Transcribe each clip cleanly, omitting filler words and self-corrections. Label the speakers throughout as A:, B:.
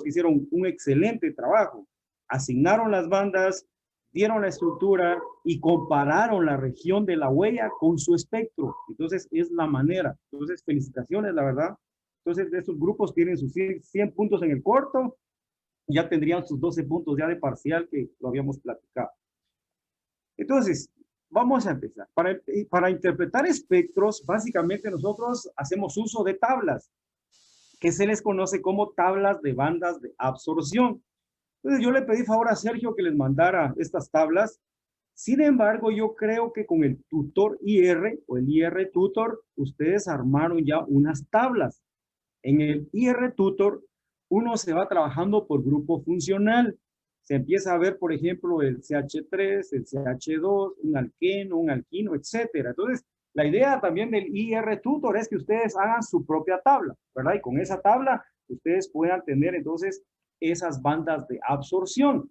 A: que hicieron un excelente trabajo. Asignaron las bandas, dieron la estructura y compararon la región de la huella con su espectro. Entonces, es la manera. Entonces, felicitaciones, la verdad. Entonces, estos grupos tienen sus 100 puntos en el corto, ya tendrían sus 12 puntos ya de parcial que lo habíamos platicado. Entonces, vamos a empezar. Para interpretar espectros, básicamente nosotros hacemos uso de tablas, que se les conoce como tablas de bandas de absorción. Entonces, yo le pedí favor a Sergio que les mandara estas tablas. Sin embargo, yo creo que con el tutor IR o el IR Tutor, ustedes armaron ya unas tablas. En el IR Tutor, uno se va trabajando por grupo funcional. Se empieza a ver, por ejemplo, el CH3, el CH2, un alqueno, un alquino, etcétera. Entonces, la idea también del IR Tutor es que ustedes hagan su propia tabla, ¿verdad? Y con esa tabla, ustedes puedan tener entonces esas bandas de absorción.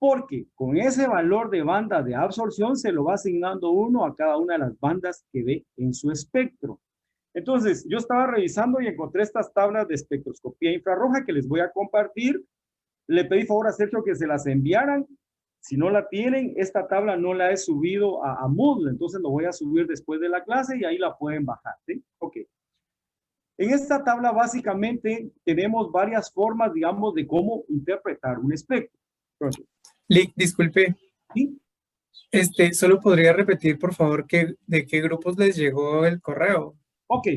A: Porque con ese valor de banda de absorción se lo va asignando uno a cada una de las bandas que ve en su espectro. Entonces, yo estaba revisando y encontré estas tablas de espectroscopía infrarroja que les voy a compartir. Le pedí favor a Sergio que se las enviaran. Si no la tienen, esta tabla no la he subido a Moodle, entonces lo voy a subir después de la clase y ahí la pueden bajar, ¿sí? Ok. En esta tabla básicamente tenemos varias formas, digamos, de cómo interpretar un espectro. Entonces,
B: Lick, disculpe.
A: ¿sí?
B: Solo podría repetir, por favor, de qué grupos les llegó el correo.
A: Ok.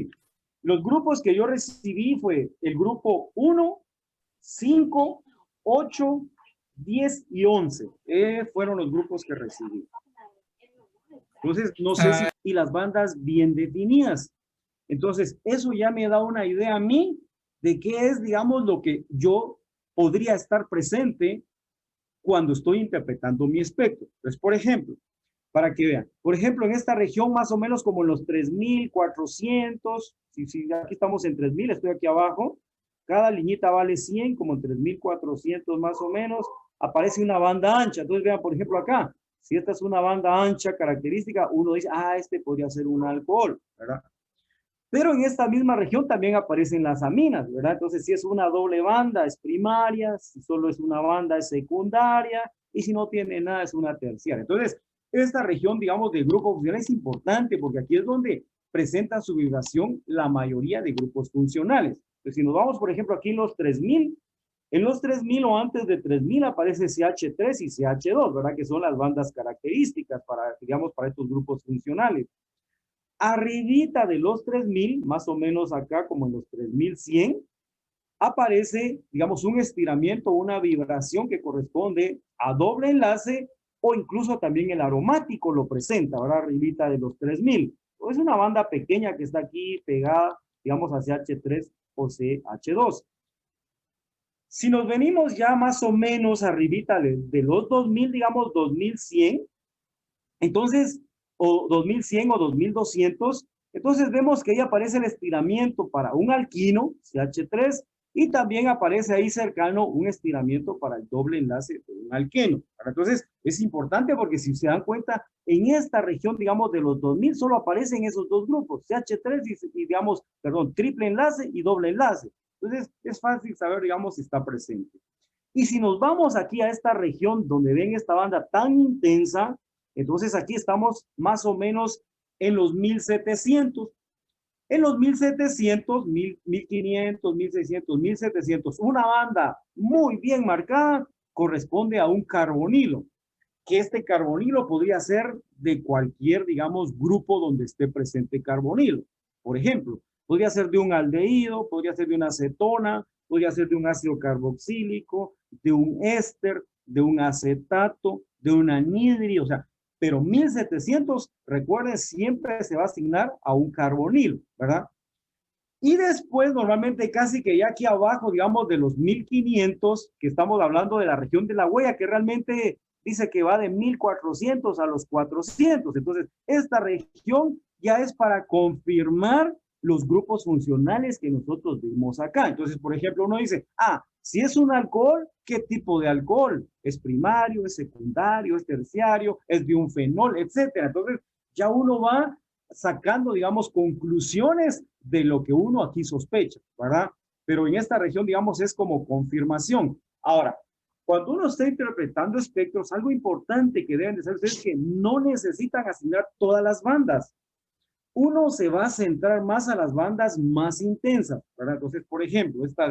A: Los grupos que yo recibí fue el grupo 1, 5, 8, 10 y 11. Fueron los grupos que recibí. Entonces, no sé si... Y las bandas bien definidas. Entonces, eso ya me da una idea a mí de qué es, digamos, lo que yo podría estar presente cuando estoy interpretando mi espectro. Entonces, por ejemplo, para que vean, por ejemplo, en esta región más o menos como en los 3,400, si aquí estamos en 3,000, estoy aquí abajo, cada liñita vale 100, como en 3,400 más o menos, aparece una banda ancha. Entonces, vean, por ejemplo, acá, si esta es una banda ancha característica, uno dice, este podría ser un alcohol, ¿verdad? Pero en esta misma región también aparecen las aminas, ¿verdad? Entonces, si es una doble banda, es primaria, si solo es una banda, es secundaria, y si no tiene nada, es una terciaria. Entonces, esta región, digamos, del grupo funcional es importante porque aquí es donde presenta su vibración la mayoría de grupos funcionales. Entonces, si nos vamos, por ejemplo, aquí en los 3,000, en los 3,000 o antes de 3,000 aparece CH3 y CH2, ¿verdad? Que son las bandas características para, digamos, para estos grupos funcionales. Arribita de los 3,000, más o menos acá como en los 3,100, aparece, digamos, un estiramiento, una vibración que corresponde a doble enlace o incluso también el aromático lo presenta, ahora arribita de los 3,000. Es una banda pequeña que está aquí pegada, digamos, hacia H3 o CH2. Si nos venimos ya más o menos arribita de los 2,000, digamos, 2,100, entonces, o 2,100 o 2,200, entonces vemos que ahí aparece el estiramiento para un alquino, CH3, y también aparece ahí cercano un estiramiento para el doble enlace de un alqueno. Entonces, es importante porque si se dan cuenta, en esta región, digamos, de los 2,000, solo aparecen esos dos grupos, CH3 y digamos, perdón, triple enlace y doble enlace. Entonces, es fácil saber, digamos, si está presente. Y si nos vamos aquí a esta región donde ven esta banda tan intensa, entonces aquí estamos más o menos en los 1,700. En los 1,700, 1,500, 1,600, 1,700, una banda muy bien marcada corresponde a un carbonilo, que este carbonilo podría ser de cualquier, digamos, grupo donde esté presente carbonilo. Por ejemplo, podría ser de un aldehído, podría ser de una acetona, podría ser de un ácido carboxílico, de un éster, de un acetato, de un anhídrido, o sea, pero 1,700, recuerden, siempre se va a asignar a un carbonilo, ¿verdad? Y después, normalmente casi que ya aquí abajo, digamos, de los 1,500, que estamos hablando de la región de la huella, que realmente dice que va de 1,400 a los 400. Entonces, esta región ya es para confirmar los grupos funcionales que nosotros vimos acá. Entonces, por ejemplo, uno dice, si es un alcohol, ¿qué tipo de alcohol? ¿Es primario, es secundario, es terciario, es de un fenol, etcétera? Entonces, ya uno va sacando, digamos, conclusiones de lo que uno aquí sospecha, ¿verdad? pero en esta región, digamos, es como confirmación. Ahora, cuando uno está interpretando espectros, algo importante que deben de saber es que no necesitan asignar todas las bandas. Uno se va a centrar más a las bandas más intensas, ¿verdad? Entonces, por ejemplo, esta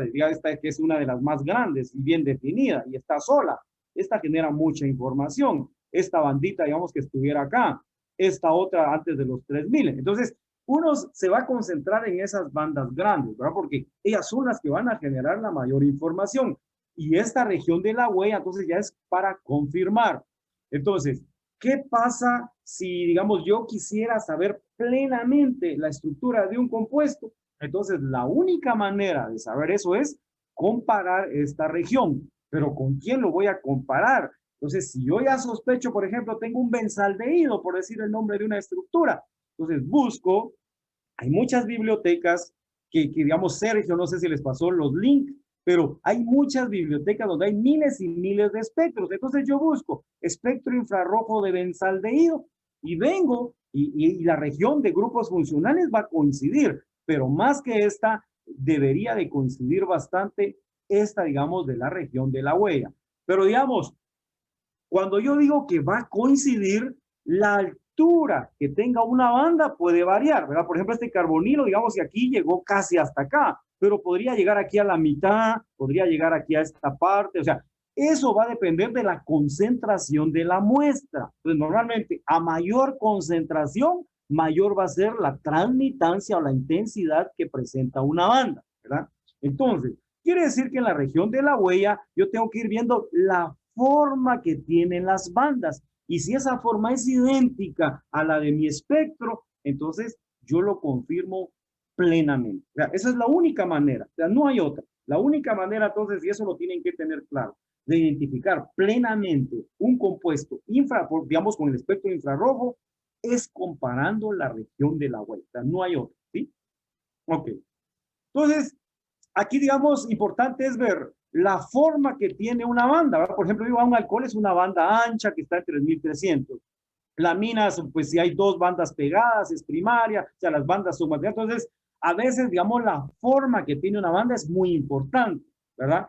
A: que es una de las más grandes y bien definida y está sola, esta genera mucha información. Esta bandita, digamos, que estuviera acá, esta otra antes de los 3000. Entonces, uno se va a concentrar en esas bandas grandes, ¿verdad? Porque ellas son las que van a generar la mayor información. Y esta región de la huella, entonces ya es para confirmar. Entonces, ¿qué pasa si, digamos, yo quisiera saber plenamente la estructura de un compuesto? Entonces, la única manera de saber eso es comparar esta región. Pero ¿con quién lo voy a comparar? Entonces, si yo ya sospecho, por ejemplo, tengo un benzaldehído, por decir el nombre de una estructura, entonces busco, hay muchas bibliotecas digamos, Sergio, no sé si les pasó los links, pero hay muchas bibliotecas donde hay miles y miles de espectros. Entonces yo busco espectro infrarrojo de benzaldehído y vengo y la región de grupos funcionales va a coincidir, pero más que esta, debería de coincidir bastante esta, digamos, de la región de la huella. Pero digamos, cuando yo digo que va a coincidir, la altura que tenga una banda puede variar, ¿verdad? Por ejemplo, este carbonilo, digamos que aquí llegó casi hasta acá, pero podría llegar aquí a la mitad, podría llegar aquí a esta parte, o sea, eso va a depender de la concentración de la muestra. Entonces, normalmente, a mayor concentración, mayor va a ser la transmitancia o la intensidad que presenta una banda, ¿verdad? Entonces, quiere decir que en la región de la huella, yo tengo que ir viendo la forma que tienen las bandas. Y si esa forma es idéntica a la de mi espectro, entonces yo lo confirmo plenamente. O sea, esa es la única manera, o sea, no hay otra. La única manera, entonces, y eso lo tienen que tener claro, de identificar plenamente un compuesto digamos, con el espectro infrarrojo, es comparando la región de la huella. O sea, no hay otra, ¿sí? Ok. Entonces, aquí, digamos, importante es ver la forma que tiene una banda, ¿verdad? Por ejemplo, digo, un alcohol es una banda ancha que está en 3300. Laminas, pues si hay dos bandas pegadas, es primaria, o sea, las bandas son más grandes. Entonces, a veces, digamos, la forma que tiene una banda es muy importante, ¿verdad?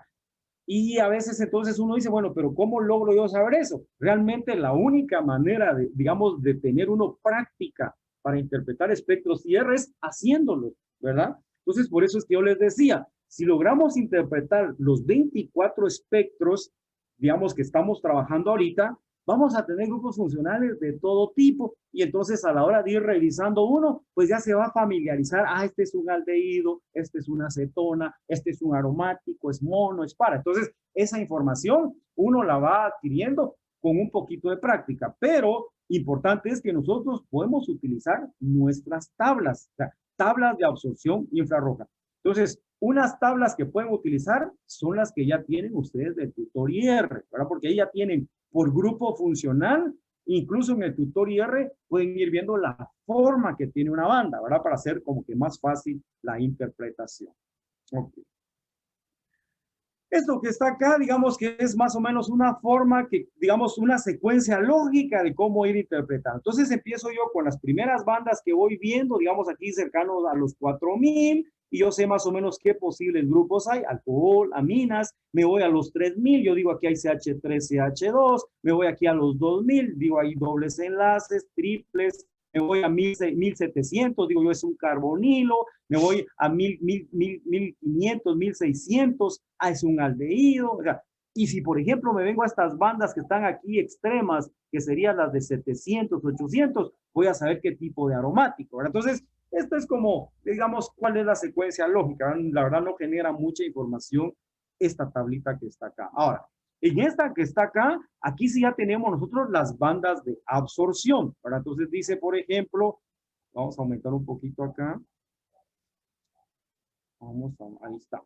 A: Y a veces entonces uno dice, bueno, pero ¿cómo logro yo saber eso? Realmente la única manera de, digamos, de tener uno práctica para interpretar espectros IR es haciéndolo, ¿verdad? Entonces, por eso es que yo les decía, si logramos interpretar los 24 espectros, digamos, que estamos trabajando ahorita, vamos a tener grupos funcionales de todo tipo y entonces a la hora de ir revisando uno, pues ya se va a familiarizar, este es un aldehído, este es una acetona, este es un aromático, es mono, es para. Entonces, esa información uno la va adquiriendo con un poquito de práctica, pero importante es que nosotros podemos utilizar nuestras tablas, o sea, tablas de absorción infrarroja. Entonces, unas tablas que pueden utilizar son las que ya tienen ustedes del tutor IR, ¿verdad? Porque ahí ya tienen por grupo funcional, incluso en el tutor IR pueden ir viendo la forma que tiene una banda, ¿verdad? Para hacer como que más fácil la interpretación. Ok. Esto que está acá, digamos que es más o menos una forma que, digamos, una secuencia lógica de cómo ir interpretando. Entonces empiezo yo con las primeras bandas que voy viendo, digamos aquí cercanos a los 4000, y yo sé más o menos qué posibles grupos hay, alcohol, aminas, me voy a los 3000, yo digo aquí hay CH3, CH2, me voy aquí a los 2000, digo ahí dobles enlaces, triples, me voy a 1700, digo yo es un carbonilo, me voy a 1500, 1600, es un aldehído, o sea, y si por ejemplo me vengo a estas bandas que están aquí extremas, que serían las de 700, 800, voy a saber qué tipo de aromático, ¿verdad? Entonces, esto es como, digamos, cuál es la secuencia lógica, ¿verdad? La verdad no genera mucha información esta tablita que está acá. Ahora, en esta que está acá, aquí sí ya tenemos nosotros las bandas de absorción, ¿verdad? Entonces dice, por ejemplo, vamos a aumentar un poquito acá. Ahí está.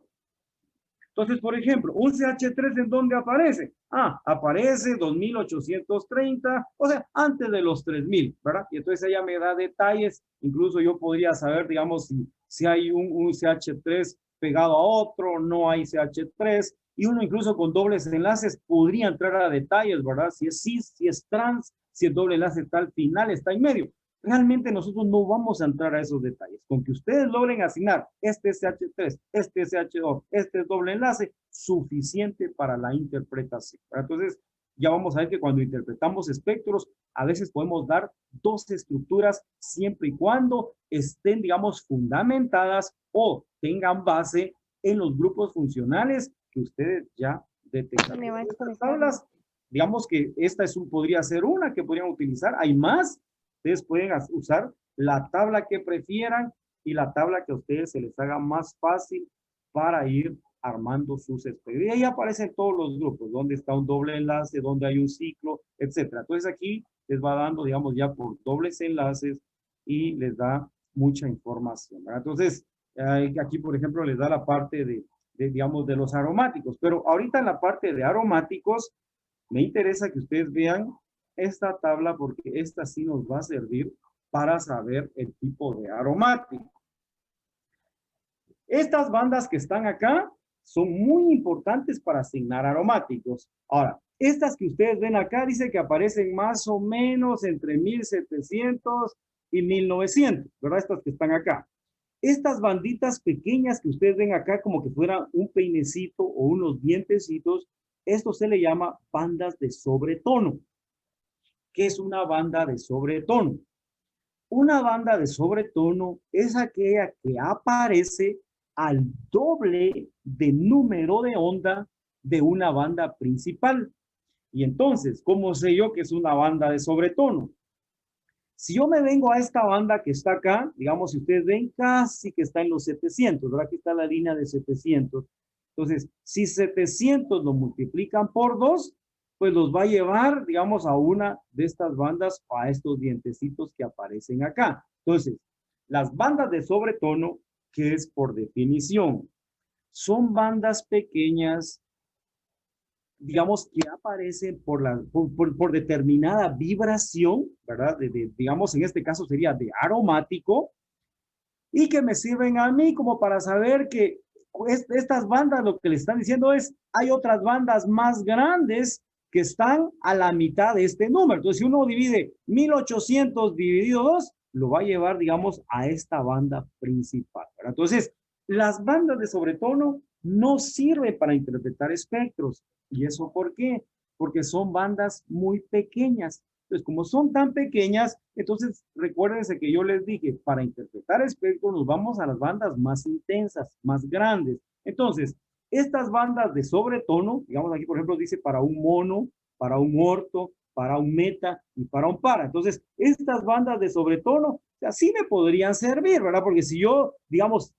A: Entonces, por ejemplo, un CH3 ¿en dónde aparece? Aparece 2830, o sea, antes de los 3000, ¿verdad? Y entonces ella me da detalles, incluso yo podría saber, digamos, si hay un CH3 pegado a otro, no hay CH3, y uno incluso con dobles enlaces podría entrar a detalles, ¿verdad? Si es cis, si es trans, si el doble enlace está al final, está en medio. realmente nosotros no vamos a entrar a esos detalles. Con que ustedes logren asignar este es CH3, este es CH2, este es doble enlace, suficiente para la interpretación. Entonces, ya vamos a ver que cuando interpretamos espectros, a veces podemos dar dos estructuras siempre y cuando estén, digamos, fundamentadas o tengan base en los grupos funcionales que ustedes ya detectaron. Estas tablas, digamos que esta podría ser una que podrían utilizar. Hay más. Ustedes pueden usar la tabla que prefieran y la tabla que a ustedes se les haga más fácil para ir armando sus expedientes. Y ahí aparecen todos los grupos, donde está un doble enlace, donde hay un ciclo, etcétera. Entonces aquí les va dando, digamos, ya por dobles enlaces y les da mucha información, ¿verdad? Entonces, aquí, por ejemplo, les da la parte digamos, de los aromáticos. Pero ahorita en la parte de aromáticos, me interesa que ustedes vean esta tabla porque esta sí nos va a servir para saber el tipo de aromático. Estas bandas que están acá son muy importantes para asignar aromáticos. Ahora, estas que ustedes ven acá dice que aparecen más o menos entre 1700 y 1900, ¿verdad? Estas que están acá. Estas banditas pequeñas que ustedes ven acá como que fuera un peinecito o unos dientecitos, esto se le llama bandas de sobretono. ¿Qué es una banda de sobretono? Una banda de sobretono es aquella que aparece al doble de número de onda de una banda principal. Y entonces, ¿cómo sé yo que es una banda de sobretono? Si yo me vengo a esta banda que está acá, digamos, si ustedes ven, casi que está en los 700, ¿verdad? Aquí está la línea de 700. Entonces, si 700 lo multiplican por 2, pues los va a llevar, digamos, a una de estas bandas, a estos dientecitos que aparecen acá. Entonces, las bandas de sobretono, que es por definición, son bandas pequeñas, digamos, que aparecen por determinada vibración, ¿verdad? Digamos, en este caso sería de aromático, y que me sirven a mí como para saber que estas bandas lo que le están diciendo es, hay otras bandas más grandes que están a la mitad de este número. Entonces, si uno divide 1800 dividido 2, lo va a llevar, digamos, a esta banda principal, ¿verdad? Entonces, las bandas de sobretono no sirven para interpretar espectros. ¿Y eso por qué? Porque son bandas muy pequeñas. Entonces, como son tan pequeñas, entonces recuérdense que yo les dije, para interpretar espectros nos vamos a las bandas más intensas, más grandes. Entonces, estas bandas de sobretono, digamos aquí por ejemplo dice para un mono, para un orto, para un meta y para un para. Entonces, estas bandas de sobretono, así me podrían servir, ¿verdad? Porque si yo, digamos,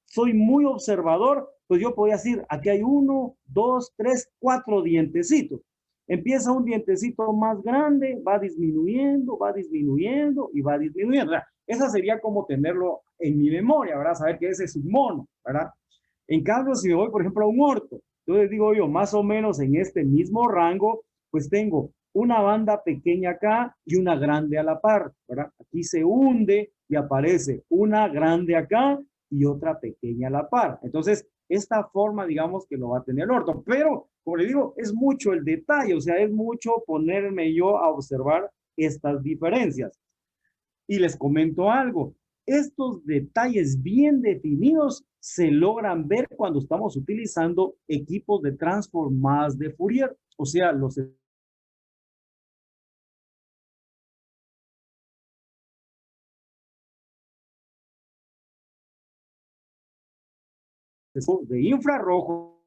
A: soy muy observador, pues yo podría decir, aquí hay 1, 2, 3, 4 dientecitos. Empieza un dientecito más grande, va disminuyendo y va disminuyendo. ¿Verdad? Esa sería como tenerlo en mi memoria, ¿verdad? Saber que ese es un mono, ¿verdad? En cambio, si me voy, por ejemplo, a un orto, entonces digo yo, más o menos en este mismo rango, pues tengo una banda pequeña acá y una grande a la par, ¿verdad? Aquí se hunde y aparece una grande acá y otra pequeña a la par. Entonces, esta forma, digamos, que lo va a tener el orto. Pero, como le digo, es mucho el detalle, o sea, es mucho ponerme yo a observar estas diferencias. Y les comento algo, estos detalles bien definidos se logran ver cuando estamos utilizando equipos de transformadas de Fourier, o sea, los de infrarrojo.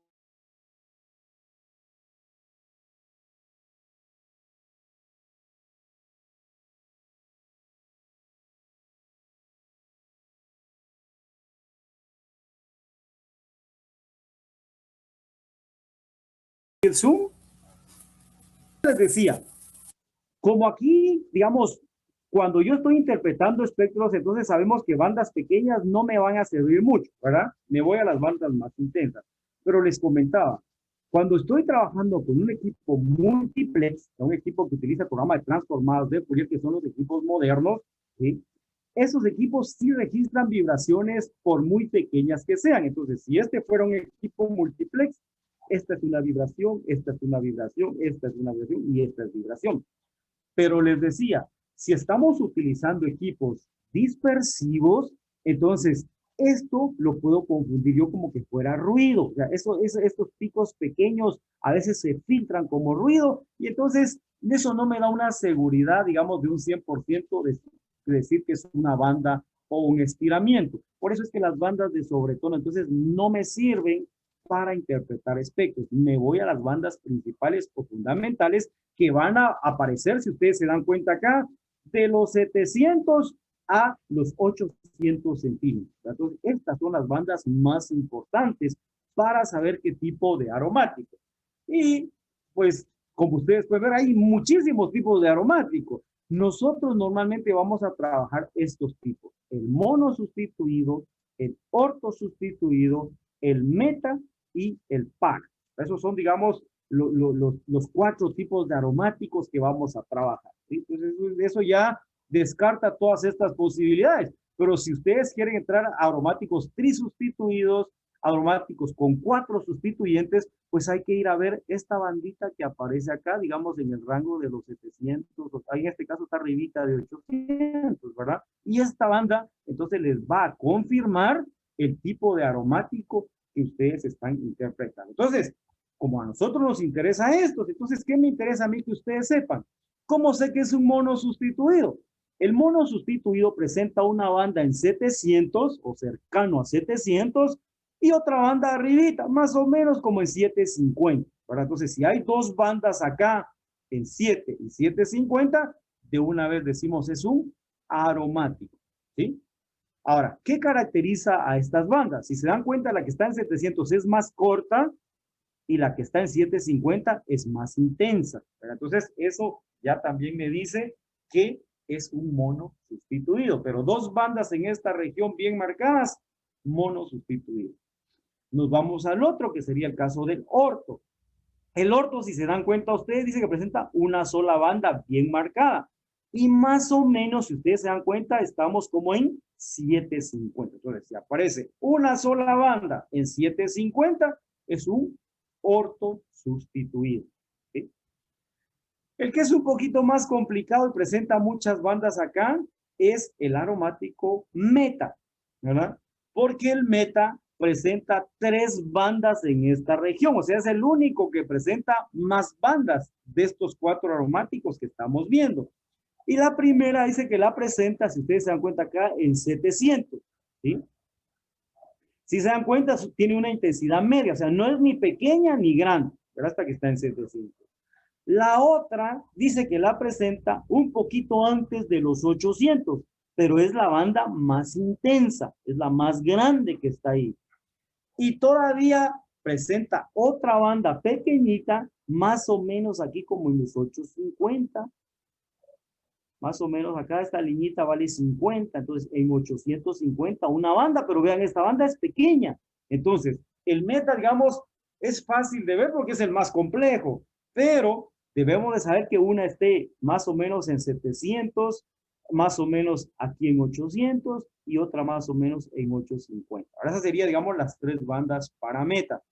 A: El Zoom les decía, como aquí, digamos, cuando yo estoy interpretando espectros, entonces sabemos que bandas pequeñas no me van a servir mucho, ¿verdad? Me voy a las bandas más intensas. Pero les comentaba, cuando estoy trabajando con un equipo multiplex, un equipo que utiliza programa de transformados de Fourier, que son los equipos modernos, ¿sí? Esos equipos sí registran vibraciones por muy pequeñas que sean. Entonces, si este fuera un equipo multiplex, esta es una vibración, esta es una vibración, esta es una vibración y esta es vibración. Pero les decía, Si estamos utilizando equipos dispersivos, entonces esto lo puedo confundir yo como que fuera ruido. O sea, estos picos pequeños a veces se filtran como ruido y entonces eso no me da una seguridad, digamos, de un 100% de decir que es una banda o un estiramiento. Por eso es que las bandas de sobretono entonces no me sirven para interpretar espectros. Me voy a las bandas principales o fundamentales que van a aparecer, si ustedes se dan cuenta acá, de los 700 a los 800 centímetros. Entonces, estas son las bandas más importantes para saber qué tipo de aromático. Y pues, como ustedes pueden ver, hay muchísimos tipos de aromáticos. Nosotros normalmente vamos a trabajar estos tipos: el mono sustituido, el orto sustituido, el meta y el para. Esos son, digamos, los 4 tipos de aromáticos que vamos a trabajar, ¿sí? Entonces, eso ya descarta todas estas posibilidades. Pero si ustedes quieren entrar a aromáticos trisustituidos, aromáticos con 4 sustituyentes, pues hay que ir a ver esta bandita que aparece acá, digamos, en el rango de los 700, en este caso está arribita de 800, ¿verdad? Y esta banda, entonces, les va a confirmar el tipo de aromático que ustedes están interpretando. Entonces, como a nosotros nos interesa esto, entonces, ¿qué me interesa a mí que ustedes sepan? ¿Cómo sé que es un mono sustituido? El mono sustituido presenta una banda en 700 o cercano a 700 y otra banda arribita, más o menos como en 750. ¿Verdad? Entonces, si hay 2 bandas acá en 7 y 750, de una vez decimos es un aromático, ¿sí? Ahora, ¿qué caracteriza a estas bandas? Si se dan cuenta, la que está en 700 es más corta y la que está en 750 es más intensa, ¿verdad? Entonces, eso ya también me dice que es un mono sustituido, pero 2 bandas en esta región bien marcadas, mono sustituido. Nos vamos al otro, que sería el caso del orto. El orto, si se dan cuenta ustedes, dice que presenta una sola banda bien marcada. Y más o menos, si ustedes se dan cuenta, estamos como en 750. Entonces, si aparece una sola banda en 750, es un orto sustituido, ¿sí? El que es un poquito más complicado y presenta muchas bandas acá es el aromático meta, ¿verdad? Porque el meta presenta 3 bandas en esta región, o sea, es el único que presenta más bandas de estos 4 aromáticos que estamos viendo. Y la primera dice que la presenta, si ustedes se dan cuenta acá, en 700, ¿sí? Si se dan cuenta, tiene una intensidad media, o sea, no es ni pequeña ni grande, pero hasta que está en 700. La otra dice que la presenta un poquito antes de los 800, pero es la banda más intensa, es la más grande que está ahí. Y todavía presenta otra banda pequeñita, más o menos aquí como en los 850. Más o menos acá esta liñita vale 50, entonces en 850 una banda, pero vean, esta banda es pequeña. Entonces, el meta, digamos, es fácil de ver porque es el más complejo, pero debemos de saber que una esté más o menos en 700, más o menos aquí en 800 y otra más o menos en 850. Ahora esas serían, digamos, las 3 bandas para meta.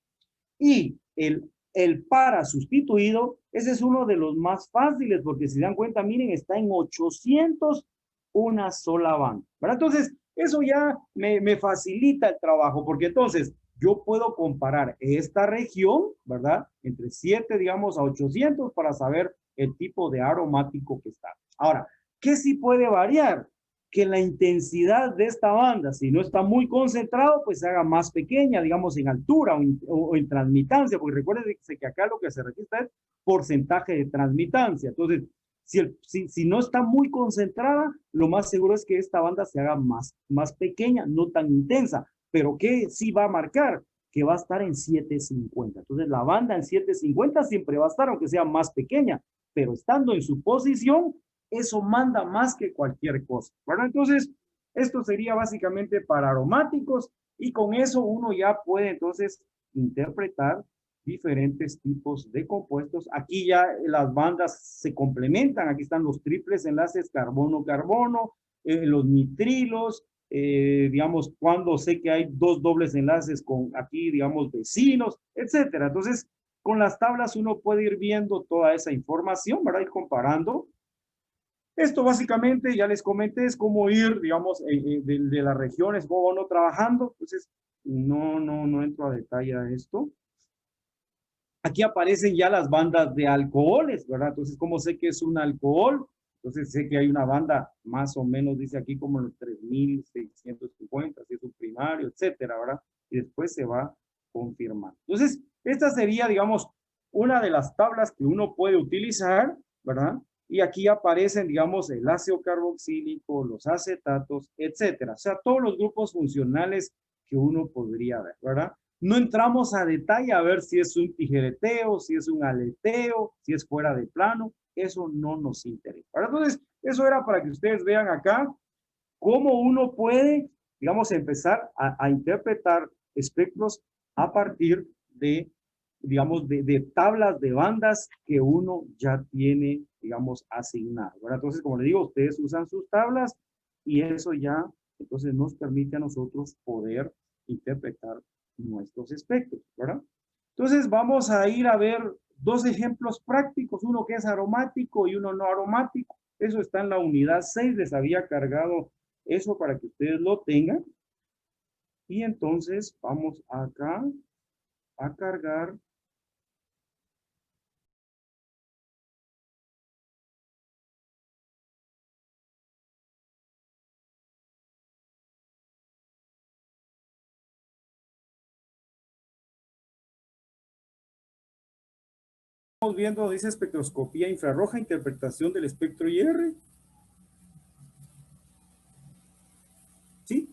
A: Y el para sustituido, ese es uno de los más fáciles, porque si se dan cuenta, miren, está en 800 una sola banda, ¿verdad? Entonces, eso ya me facilita el trabajo, porque entonces yo puedo comparar esta región, ¿verdad? Entre 7, digamos, a 800 para saber el tipo de aromático que está. Ahora, ¿qué sí puede variar? Que la intensidad de esta banda, si no está muy concentrado, pues se haga más pequeña, digamos, en altura o en transmitancia, porque recuerden que acá lo que se registra es porcentaje de transmitancia. Entonces, si no está muy concentrada, lo más seguro es que esta banda se haga más pequeña, no tan intensa, pero que sí va a marcar que va a estar en 750. Entonces, la banda en 750 siempre va a estar, aunque sea más pequeña, pero estando en su posición, eso manda más que cualquier cosa. Bueno, entonces, esto sería básicamente para aromáticos y con eso uno ya puede entonces interpretar diferentes tipos de compuestos. Aquí ya las bandas se complementan. Aquí están los triples enlaces carbono-carbono, los nitrilos, digamos, cuando sé que hay 2 dobles enlaces con aquí, digamos, vecinos, etcétera. Entonces, con las tablas uno puede ir viendo toda esa información, ¿verdad? Ir comparando Esto básicamente, ya les comenté, es cómo ir, digamos, de las regiones, cómo van trabajando. Entonces, no entro a detalle a esto. Aquí aparecen ya las bandas de alcoholes, ¿verdad? Entonces, ¿cómo sé que es un alcohol? Entonces, sé que hay una banda, más o menos, dice aquí como los 3650, si es un primario, etcétera, ¿verdad? Y después se va confirmando. Entonces, esta sería, digamos, una de las tablas que uno puede utilizar, ¿verdad? Y aquí aparecen, digamos, el ácido carboxílico, los acetatos, etcétera. O sea, todos los grupos funcionales que uno podría ver, ¿verdad? No entramos a detalle a ver si es un tijereteo, si es un aleteo, si es fuera de plano. Eso no nos interesa. ¿Verdad? Entonces, eso era para que ustedes vean acá cómo uno puede, digamos, empezar a interpretar espectros a partir de, digamos, de tablas de bandas que uno ya tiene, digamos, asignado. ¿Verdad? Entonces, como les digo, ustedes usan sus tablas y eso ya, entonces, nos permite a nosotros poder interpretar nuestros espectros, ¿verdad? Entonces, vamos a ir a ver dos ejemplos prácticos, uno que es aromático y uno no aromático. Eso está en la unidad 6, les había cargado eso para que ustedes lo tengan. Y entonces vamos acá a cargar. Estamos viendo, dice espectroscopía infrarroja, interpretación del espectro IR. ¿Sí?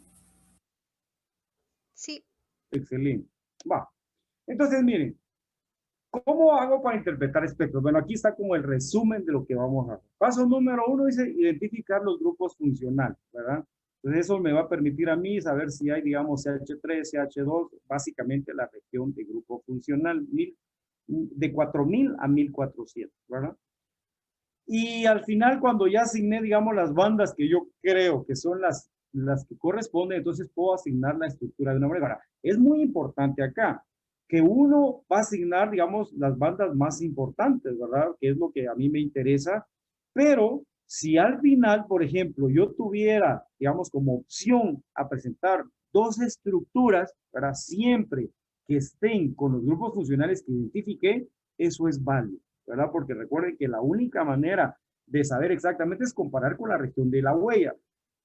C: Sí.
A: Excelente. Va. Entonces, miren, ¿cómo hago para interpretar espectros? Bueno, aquí está como el resumen de lo que vamos a hacer. Paso número 1 dice identificar los grupos funcionales, ¿verdad? Entonces eso me va a permitir a mí saber si hay, digamos, CH3, CH2, básicamente la región de grupo funcional, de 4000 a 1400, ¿verdad? Y al final, cuando ya asigné, digamos, las bandas que yo creo que son las que corresponden, entonces puedo asignar la estructura de una manera. Ahora, es muy importante acá que uno va a asignar, digamos, las bandas más importantes, ¿verdad? Que es lo que a mí me interesa. Pero si al final, por ejemplo, yo tuviera, digamos, como opción a presentar dos estructuras, ¿verdad? Siempre que estén con los grupos funcionales que identifiqué, eso es válido. ¿Verdad? Porque recuerden que la única manera de saber exactamente es comparar con la región de la huella,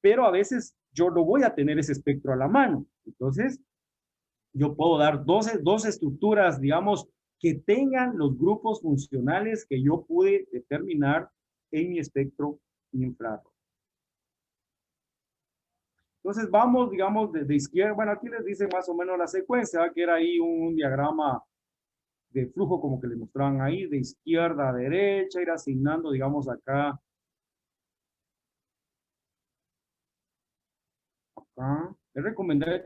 A: pero a veces yo no voy a tener ese espectro a la mano. Entonces, yo puedo dar dos estructuras, digamos, que tengan los grupos funcionales que yo pude determinar en mi espectro infrarrojo. Entonces, vamos, digamos, de izquierda, bueno, aquí les dice más o menos la secuencia, que era ahí un diagrama de flujo como que les mostraban ahí, de izquierda a derecha, ir asignando, digamos, acá. Es recomendable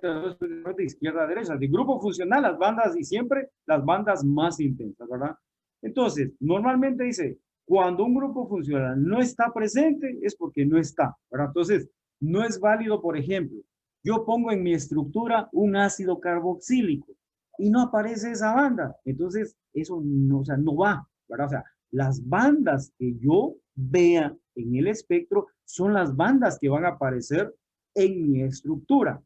A: de izquierda a derecha, de grupo funcional, las bandas y siempre las bandas más intensas, ¿verdad? Entonces, normalmente dice, cuando un grupo funcional no está presente es porque no está, ¿verdad? Entonces, no es válido, por ejemplo, yo pongo en mi estructura un ácido carboxílico y no aparece esa banda. Entonces, eso no, o sea, no va, ¿verdad? O sea, las bandas que yo vea en el espectro son las bandas que van a aparecer en mi estructura.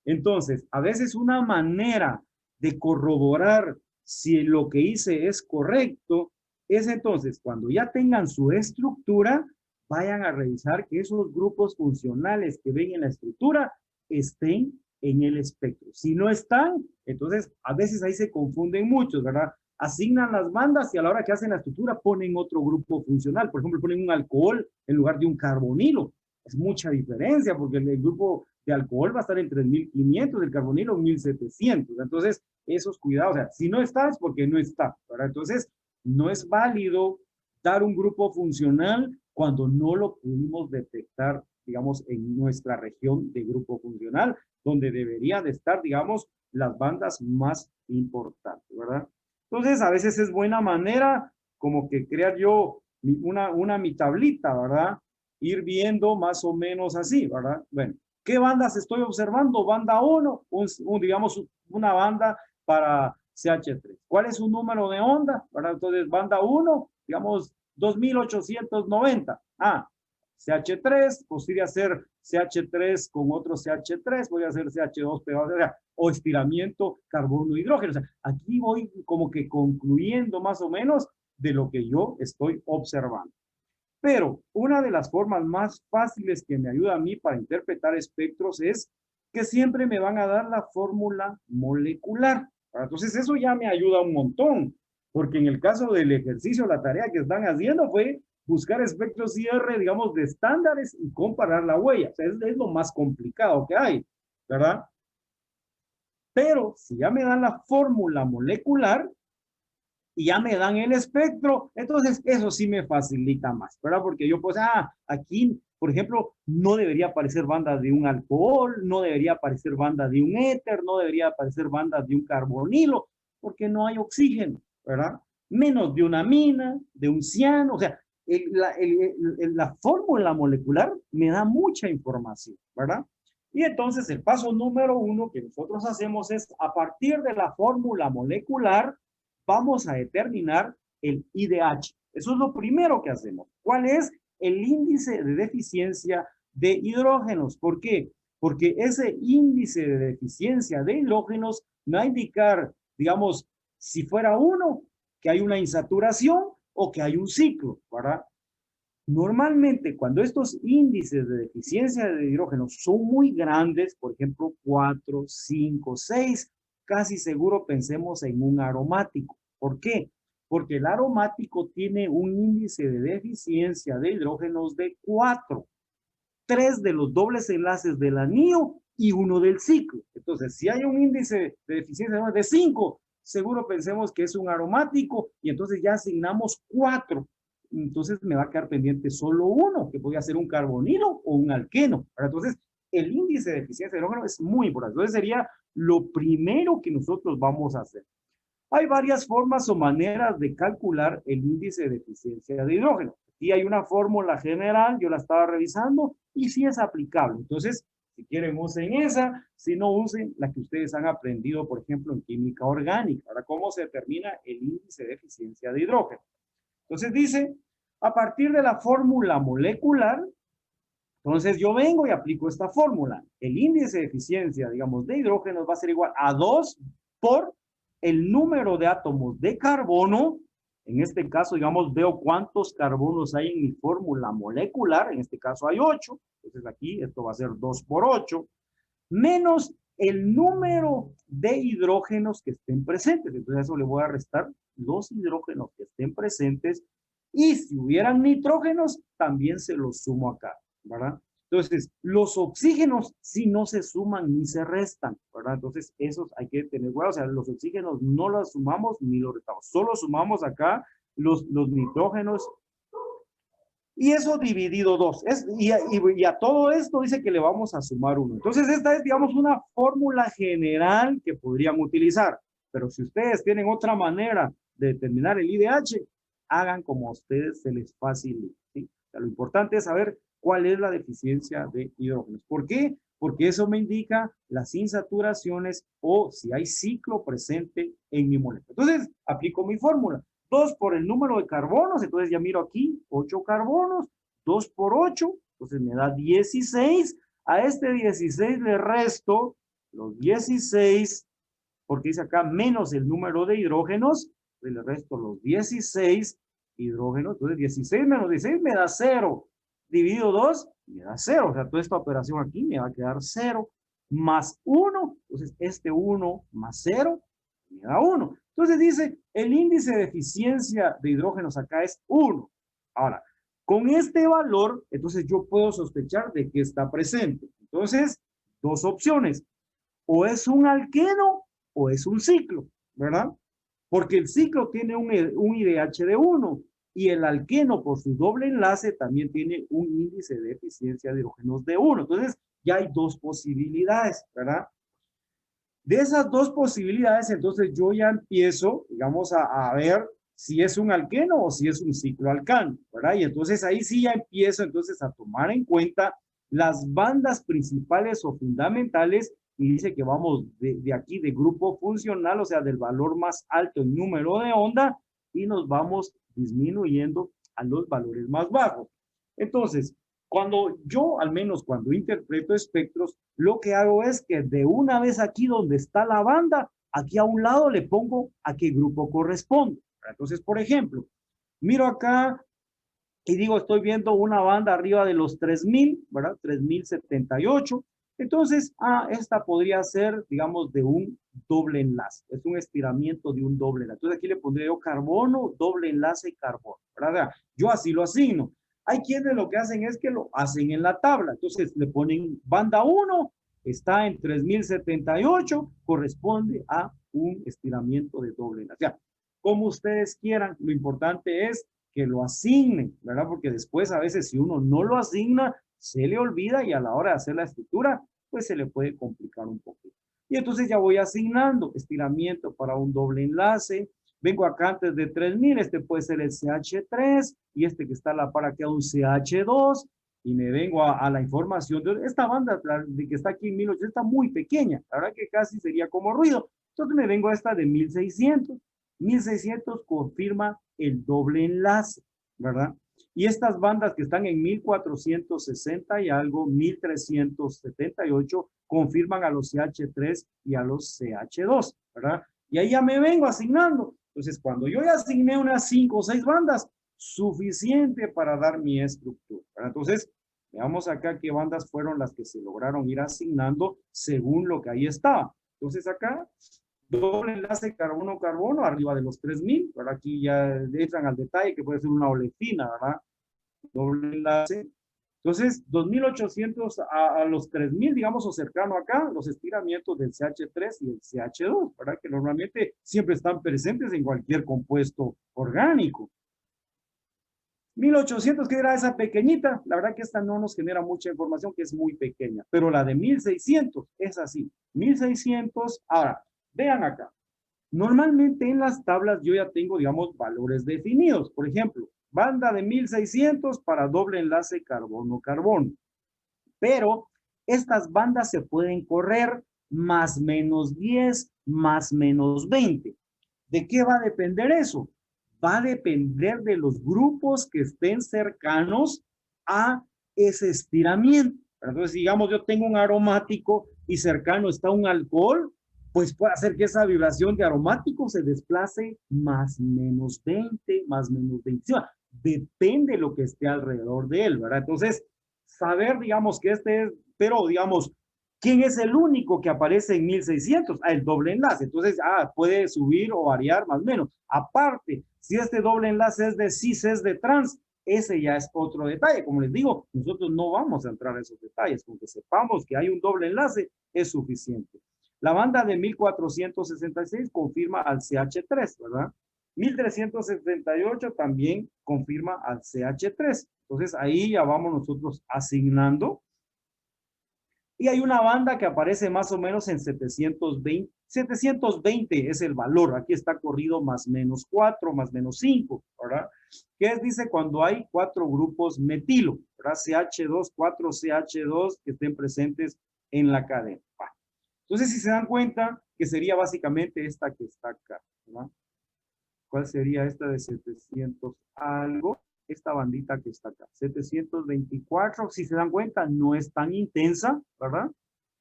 A: Entonces, a veces una manera de corroborar si lo que hice es correcto es entonces cuando ya tengan su estructura, vayan a revisar que esos grupos funcionales que ven en la estructura estén en el espectro. Si no están, entonces a veces ahí se confunden muchos, ¿verdad? Asignan las bandas y a la hora que hacen la estructura ponen otro grupo funcional. Por ejemplo, ponen un alcohol en lugar de un carbonilo. Es mucha diferencia porque el grupo de alcohol va a estar en 3500, el carbonilo 1700. Entonces, esos cuidados, o sea, si no está es porque no está, ¿verdad? Entonces, no es válido dar un grupo funcional cuando no lo pudimos detectar, digamos, en nuestra región de grupo funcional, donde deberían de estar, digamos, las bandas más importantes, ¿verdad? Entonces, a veces es buena manera como que crear yo mi tablita, ¿verdad? Ir viendo más o menos así, ¿verdad? Bueno, ¿qué bandas estoy observando? Banda 1, digamos, una banda para CH3. ¿Cuál es su número de onda? ¿Verdad? Entonces, banda 1, digamos, 2890. Ah, CH3, podría ser CH3 con otro CH3, voy a hacer CH2 pegado, o estiramiento carbono-hidrógeno. O sea, aquí voy como que concluyendo más o menos de lo que yo estoy observando. Pero una de las formas más fáciles que me ayuda a mí para interpretar espectros es que siempre me van a dar la fórmula molecular. Entonces eso ya me ayuda un montón, porque en el caso del ejercicio, la tarea que están haciendo fue buscar espectros IR, digamos, de estándares y comparar la huella. O sea, es lo más complicado que hay, ¿verdad? Pero si ya me dan la fórmula molecular, y ya me dan el espectro, entonces eso sí me facilita más, ¿verdad? Porque yo pues, aquí, por ejemplo, no debería aparecer banda de un alcohol, no debería aparecer banda de un éter, no debería aparecer banda de un carbonilo, porque no hay oxígeno, ¿verdad? Menos de una amina, de un ciano, o sea, la fórmula molecular me da mucha información, ¿verdad? Y entonces el paso número 1 que nosotros hacemos es, a partir de la fórmula molecular, vamos a determinar el IDH. Eso es lo primero que hacemos. ¿Cuál es el índice de deficiencia de hidrógenos? ¿Por qué? Porque ese índice de deficiencia de hidrógenos me va a indicar, digamos, si fuera 1, que hay una insaturación o que hay un ciclo, ¿verdad? Normalmente, cuando estos índices de deficiencia de hidrógenos son muy grandes, por ejemplo, 4, 5, 6, casi seguro pensemos en un aromático. ¿Por qué? Porque el aromático tiene un índice de deficiencia de hidrógenos de 4, 3 de los dobles enlaces del anillo y 1 del ciclo. Entonces, si hay un índice de deficiencia de 5, seguro pensemos que es un aromático y entonces ya asignamos 4. Entonces me va a quedar pendiente solo 1, que podría ser un carbonilo o un alqueno. Entonces, el índice de deficiencia de hidrógeno es muy importante. Entonces, sería lo primero que nosotros vamos a hacer. Hay varias formas o maneras de calcular el índice de deficiencia de hidrógeno. Aquí hay una fórmula general, yo la estaba revisando y sí es aplicable. Entonces, si quieren usen esa, si no usen la que ustedes han aprendido, por ejemplo, en química orgánica. Ahora, ¿cómo se determina el índice de deficiencia de hidrógeno? Entonces dice, a partir de la fórmula molecular, entonces yo vengo y aplico esta fórmula. El índice de eficiencia, digamos, de hidrógeno va a ser igual a 2 por el número de átomos de carbono. En este caso, digamos, veo cuántos carbonos hay en mi fórmula molecular. En este caso hay 8. Entonces aquí esto va a ser 2 por 8. Menos el número de hidrógenos que estén presentes. Entonces a eso le voy a restar los hidrógenos que estén presentes. Y si hubieran nitrógenos, también se los sumo acá, ¿verdad? Entonces, los oxígenos sí no se suman ni se restan, ¿verdad? Entonces, esos hay que tener cuidado. O sea, los oxígenos no los sumamos ni los restamos. Solo sumamos acá los nitrógenos. Y eso dividido 2. Y a todo esto dice que le vamos a sumar 1. Entonces, esta es, digamos, una fórmula general que podrían utilizar. Pero si ustedes tienen otra manera de determinar el IDH, hagan como a ustedes se les facilite, ¿sí? O sea, lo importante es saber cuál es la deficiencia de hidrógenos. ¿Por qué? Porque eso me indica las insaturaciones o si hay ciclo presente en mi molécula. Entonces, aplico mi fórmula. 2 por el número de carbonos, entonces ya miro aquí, 8 carbonos, 2 por 8, entonces me da 16. A este 16 le resto los 16, porque dice acá menos el número de hidrógenos, le resto los 16 hidrógenos, entonces 16 menos 16 me da 0, dividido 2 me da 0, o sea, toda esta operación aquí me va a quedar 0, más 1, entonces este 1 más 0 me da 1. Entonces dice, el índice de eficiencia de hidrógenos acá es 1. Ahora, con este valor, entonces yo puedo sospechar de que está presente. Entonces, dos opciones. O es un alqueno o es un ciclo, ¿verdad? Porque el ciclo tiene un IDH de 1 y el alqueno por su doble enlace también tiene un índice de eficiencia de hidrógenos de 1. Entonces, ya hay dos posibilidades, ¿verdad? De esas dos posibilidades, entonces yo ya empiezo, digamos, a ver si es un alqueno o si es un cicloalcano, ¿verdad? Y entonces ahí sí ya empiezo entonces a tomar en cuenta las bandas principales o fundamentales y dice que vamos de aquí de grupo funcional, o sea, del valor más alto en número de onda y nos vamos disminuyendo a los valores más bajos. Entonces, Cuando yo, al menos cuando interpreto espectros, lo que hago es que de una vez aquí donde está la banda, aquí a un lado le pongo a qué grupo corresponde. Entonces, por ejemplo, miro acá y digo, estoy viendo una banda arriba de los 3000, ¿verdad? 3078. Entonces, esta podría ser, digamos, de un doble enlace. Es un estiramiento de un doble enlace. Entonces, aquí le pondría yo carbono, doble enlace carbono, ¿verdad? Yo así lo asigno. Hay quienes lo que hacen es que lo hacen en la tabla. Entonces, le ponen banda 1, está en 3078, corresponde a un estiramiento de doble enlace. O sea, como ustedes quieran, lo importante es que lo asignen, ¿verdad? Porque después a veces si uno no lo asigna, se le olvida y a la hora de hacer la escritura, pues se le puede complicar un poquito. Y entonces ya voy asignando estiramiento para un doble enlace. Vengo acá antes de 3000, este puede ser el CH3 y este que está a la par acá un CH2 y me vengo a la información de esta banda de que está aquí en 1800 está muy pequeña, la verdad que casi sería como ruido. Entonces me vengo a esta de 1600. 1600 confirma el doble enlace, ¿verdad? Y estas bandas que están en 1460 y algo, 1378, confirman a los CH3 y a los CH2, ¿verdad? Y ahí ya me vengo asignando. Entonces, cuando yo ya asigné unas 5 o 6 bandas, suficiente para dar mi estructura, ¿verdad? Entonces, veamos acá qué bandas fueron las que se lograron ir asignando según lo que ahí estaba. Entonces, acá doble enlace carbono-carbono arriba de los 3000, ¿verdad? Aquí ya entran al detalle que puede ser una olefina, ¿verdad? Doble enlace. Entonces, 2800 a los 3000, digamos, o cercano acá, los estiramientos del CH3 y el CH2, ¿verdad? Que normalmente siempre están presentes en cualquier compuesto orgánico. 1800, que era esa pequeñita, la verdad que esta no nos genera mucha información, que es muy pequeña, pero la de 1600 es así. 1600, ahora, vean acá. Normalmente en las tablas yo ya tengo, digamos, valores definidos. Por ejemplo, banda de 1600 para doble enlace carbono-carbono. Pero estas bandas se pueden correr más menos 10, más menos 20. ¿De qué va a depender eso? Va a depender de los grupos que estén cercanos a ese estiramiento. Entonces, digamos, yo tengo un aromático y cercano está un alcohol, pues puede hacer que esa vibración de aromático se desplace más menos 20, más menos 20. Depende de lo que esté alrededor de él, ¿verdad? Entonces, saber, digamos, que este es, pero digamos, ¿quién es el único que aparece en 1600? El doble enlace. Entonces, puede subir o variar más o menos. Aparte, si este doble enlace es de cis, es de trans, ese ya es otro detalle. Como les digo, nosotros no vamos a entrar a esos detalles. Con que sepamos que hay un doble enlace es suficiente. La banda de 1466 confirma al CH3, ¿verdad? 1378 también confirma al CH3. Entonces ahí ya vamos nosotros asignando. Y hay una banda que aparece más o menos en 720. 720 es el valor. Aquí está corrido más menos 4, más menos 5, ¿verdad? ¿Qué dice cuando hay 4 grupos metilo? ¿Verdad? CH2, 4 CH2 que estén presentes en la cadena. Entonces, si se dan cuenta, que sería básicamente esta que está acá, ¿verdad? ¿Cuál sería esta de 700 algo? Esta bandita que está acá, 724, si se dan cuenta, no es tan intensa, ¿verdad?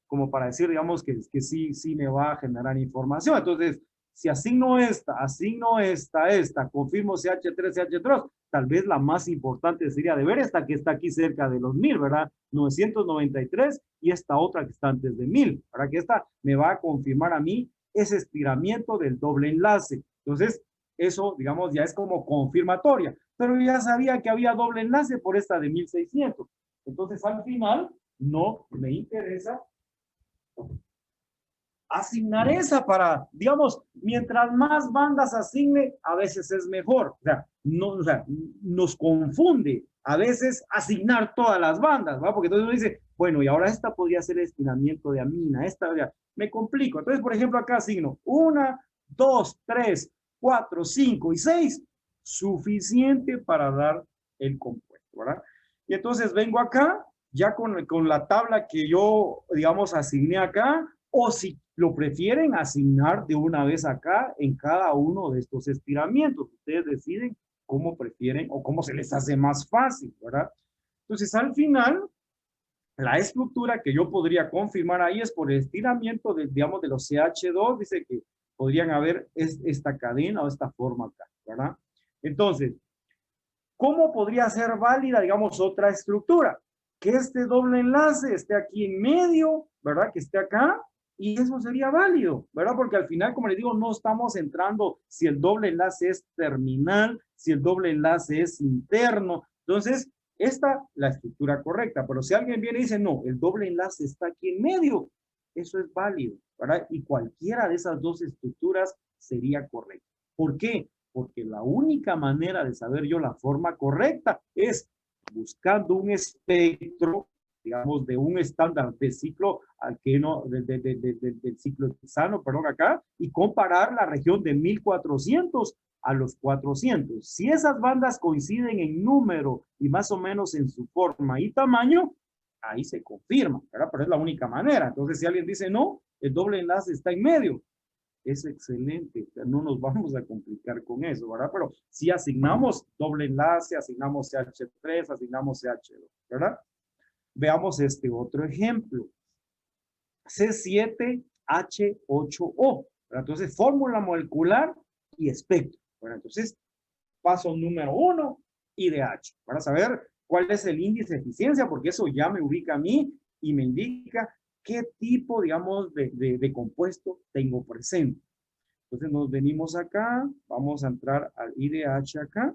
A: Como para decir, digamos, que sí me va a generar información. Entonces, si asigno esta, confirmo CH3, CH2, tal vez la más importante sería de ver esta que está aquí cerca de los 1000, ¿verdad? 993 y esta otra que está antes de 1000, ¿verdad? Que esta me va a confirmar a mí ese estiramiento del doble enlace. Entonces, eso, digamos, ya es como confirmatoria. Pero ya sabía que había doble enlace por esta de 1600. Entonces, al final, no me interesa asignar esa para, digamos, mientras más bandas asigne, a veces es mejor. O sea, nos confunde a veces asignar todas las bandas, ¿va? Porque entonces uno dice, bueno, y ahora esta podría ser el estiramiento de amina, esta, ya, me complico. Entonces, por ejemplo, acá asigno 1, 2, 3, 4, 5 y 6, suficiente para dar el compuesto, ¿verdad? Y entonces vengo acá, ya con la tabla que yo, digamos, asigné acá, o si lo prefieren asignar de una vez acá en cada uno de estos estiramientos. Ustedes deciden cómo prefieren o cómo se les hace más fácil, ¿verdad? Entonces, al final, la estructura que yo podría confirmar ahí es por el estiramiento de, digamos, de los CH2, dice que podrían haber esta cadena o esta forma acá, ¿verdad? Entonces, ¿cómo podría ser válida, digamos, otra estructura? Que este doble enlace esté aquí en medio, ¿verdad? Que esté acá, y eso sería válido, ¿verdad? Porque al final, como les digo, no estamos entrando si el doble enlace es terminal, si el doble enlace es interno. Entonces, esta la estructura correcta, pero si alguien viene y dice, no, el doble enlace está aquí en medio, eso es válido, ¿verdad? Y cualquiera de esas dos estructuras sería correcta. ¿Por qué? Porque la única manera de saber yo la forma correcta es buscando un espectro, digamos, de un estándar de ciclo alqueno, del ciclo hexano, perdón, acá, y comparar la región de 1400 a los 400. Si esas bandas coinciden en número y más o menos en su forma y tamaño, ahí se confirma, ¿verdad? Pero es la única manera. Entonces, si alguien dice no, el doble enlace está en medio, es excelente, no nos vamos a complicar con eso, ¿verdad? Pero si asignamos doble enlace, asignamos CH3, asignamos CH2, ¿verdad? Veamos este otro ejemplo. C7H8O, ¿verdad? Entonces, fórmula molecular y espectro, ¿verdad? Entonces, paso número 1, IDH, para saber cuál es el índice de eficiencia, porque eso ya me ubica a mí y me indica qué tipo, digamos, de compuesto tengo presente. Entonces nos venimos acá, vamos a entrar al IDH acá.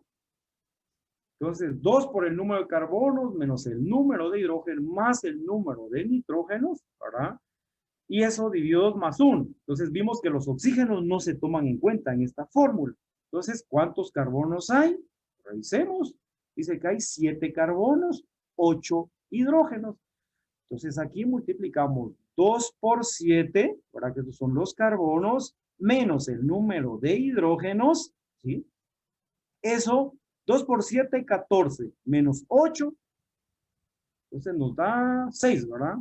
A: Entonces 2 por el número de carbonos menos el número de hidrógeno más el número de nitrógenos, ¿verdad? Y eso dividido 2 más 1. Entonces vimos que los oxígenos no se toman en cuenta en esta fórmula. Entonces, ¿cuántos carbonos hay? Revisemos. Dice que hay 7 carbonos, 8 hidrógenos. Entonces aquí multiplicamos 2 por 7, ¿verdad? Que estos son los carbonos, menos el número de hidrógenos, ¿sí? Eso, 2 por 7, 14, menos 8, entonces nos da 6, ¿verdad?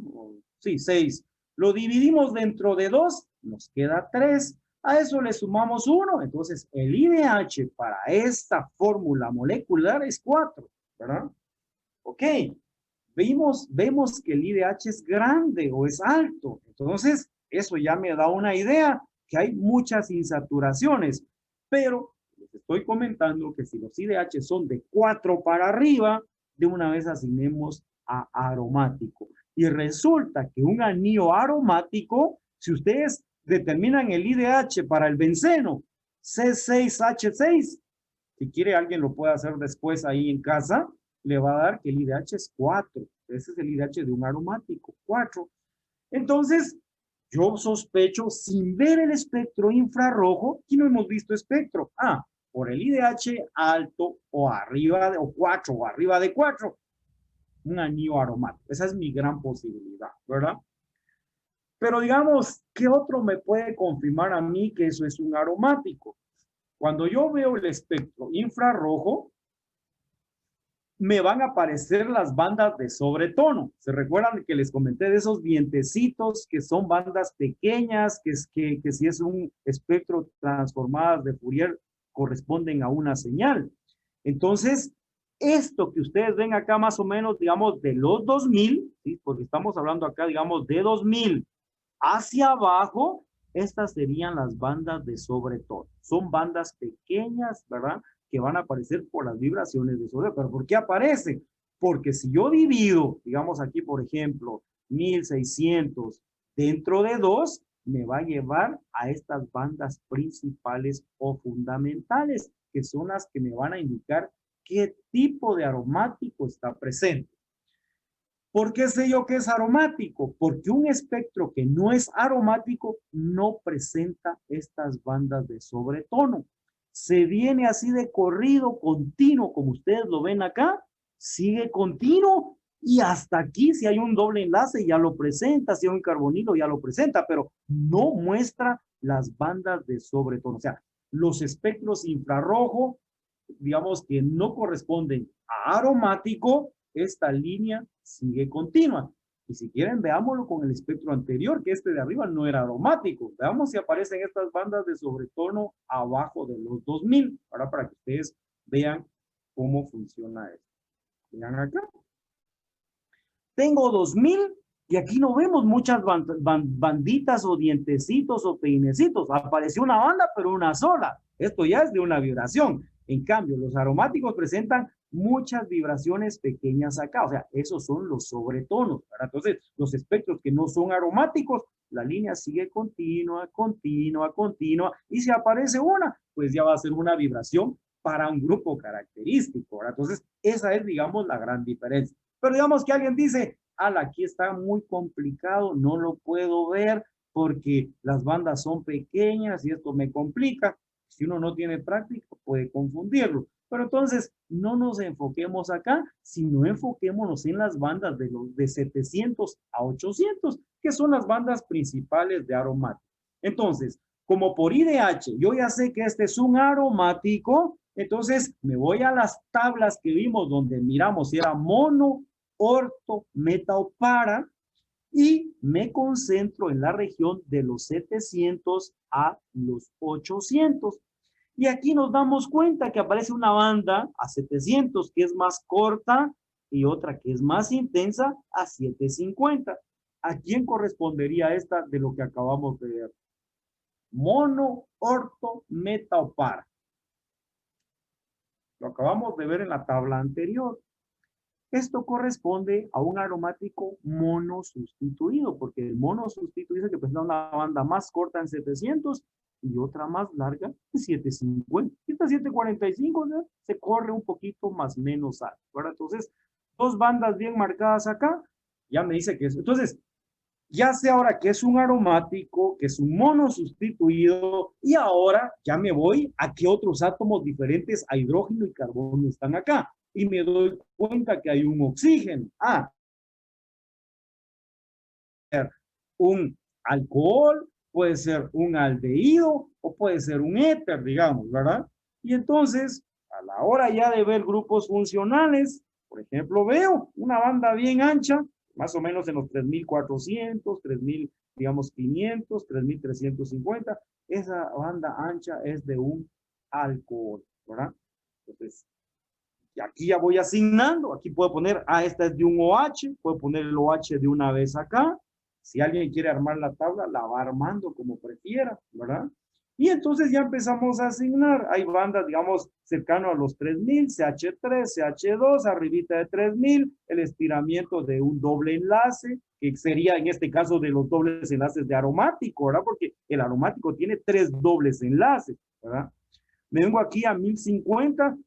A: Sí, 6. Lo dividimos dentro de 2, nos queda 3. A eso le sumamos 1, entonces el IDH para esta fórmula molecular es 4, ¿verdad? Ok. Vemos que el IDH es grande o es alto. Entonces, eso ya me da una idea que hay muchas insaturaciones. Pero les estoy comentando que si los IDH son de 4 para arriba, de una vez asignemos a aromático. Y resulta que un anillo aromático, si ustedes determinan el IDH para el benceno, C6H6, si quiere alguien lo puede hacer después ahí en casa, le va a dar que el IDH es 4. Ese es el IDH de un aromático, 4. Entonces, yo sospecho, sin ver el espectro infrarrojo, aquí no hemos visto espectro. Por el IDH alto o arriba de o 4 o arriba de 4, un anillo aromático. Esa es mi gran posibilidad, ¿verdad? Pero digamos, ¿qué otro me puede confirmar a mí que eso es un aromático? Cuando yo veo el espectro infrarrojo, me van a aparecer las bandas de sobretono. ¿Se recuerdan que les comenté de esos dientecitos que son bandas pequeñas, que si es un espectro transformadas de Fourier corresponden a una señal? Entonces, esto que ustedes ven acá más o menos, digamos, de los 2000, ¿sí? Porque estamos hablando acá, digamos, de 2000 hacia abajo, estas serían las bandas de sobretono. Son bandas pequeñas, ¿verdad? Que van a aparecer por las vibraciones de sobretono. ¿Pero por qué aparecen? Porque si yo divido, digamos aquí, por ejemplo, 1600 dentro de 2, me va a llevar a estas bandas principales o fundamentales, que son las que me van a indicar qué tipo de aromático está presente. ¿Por qué sé yo que es aromático? Porque un espectro que no es aromático no presenta estas bandas de sobretono. Se viene así de corrido, continuo, como ustedes lo ven acá, sigue continuo y hasta aquí si hay un doble enlace ya lo presenta, si hay un carbonilo ya lo presenta, pero no muestra las bandas de sobretono. O sea, los espectros infrarrojo, digamos que no corresponden a aromático, esta línea sigue continua. Y si quieren, veámoslo con el espectro anterior, que este de arriba no era aromático. Veamos si aparecen estas bandas de sobretono abajo de los 2000. Ahora para que ustedes vean cómo funciona esto. Vean acá. tengo 2000 y aquí no vemos muchas banditas o dientecitos o peinecitos. Apareció una banda, pero una sola. Esto ya es de una vibración. En cambio, los aromáticos presentan muchas vibraciones pequeñas acá. O sea, esos son los sobretonos, ¿verdad? Entonces, los espectros que no son aromáticos, la línea sigue continua, continua, continua. Y si aparece una, pues ya va a ser una vibración para un grupo característico, ¿verdad? Entonces, esa es, digamos, la gran diferencia. Pero digamos que alguien dice, ala, aquí está muy complicado, no lo puedo ver porque las bandas son pequeñas y esto me complica. Si uno no tiene práctica, puede confundirlo. Pero entonces, no nos enfoquemos acá, sino enfoquémonos en las bandas de 700 a 800, que son las bandas principales de aromático. Entonces, como por IDH, yo ya sé que este es un aromático, entonces me voy a las tablas que vimos donde miramos si era mono, orto, meta o para, y me concentro en la región de los 700 a los 800. Y aquí nos damos cuenta que aparece una banda a 700 que es más corta y otra que es más intensa a 750. ¿A quién correspondería esta de lo que acabamos de ver? Mono, orto, meta o para. Lo acabamos de ver en la tabla anterior. Esto corresponde a un aromático mono sustituido, porque el mono sustituido es que presenta una banda más corta en 700 y otra más larga en 750. Esta 745, ¿no? Se corre un poquito más menos alto, ¿verdad? Entonces, dos bandas bien marcadas acá, ya me dice que es. Entonces, ya sé ahora que es un aromático, que es un mono sustituido, y ahora ya me voy a qué otros átomos diferentes a hidrógeno y carbono están acá. Y me doy cuenta que hay un oxígeno. Un alcohol, puede ser un aldehído o puede ser un éter, digamos, ¿verdad? Y entonces, a la hora ya de ver grupos funcionales, por ejemplo, veo una banda bien ancha, más o menos en los 3400, 3000, digamos 500, 3350. Esa banda ancha es de un alcohol, ¿verdad? Entonces, y aquí ya voy asignando, aquí puedo poner, esta es de un OH, puedo poner el OH de una vez acá. Si alguien quiere armar la tabla, la va armando como prefiera, ¿verdad? Y entonces ya empezamos a asignar. Hay bandas, digamos, cercano a los 3000, CH3, CH2, arribita de 3000, el estiramiento de un doble enlace, que sería en este caso de los dobles enlaces de aromático, ¿verdad? Porque el aromático tiene 3 dobles enlaces, ¿verdad? Me vengo aquí a 1050,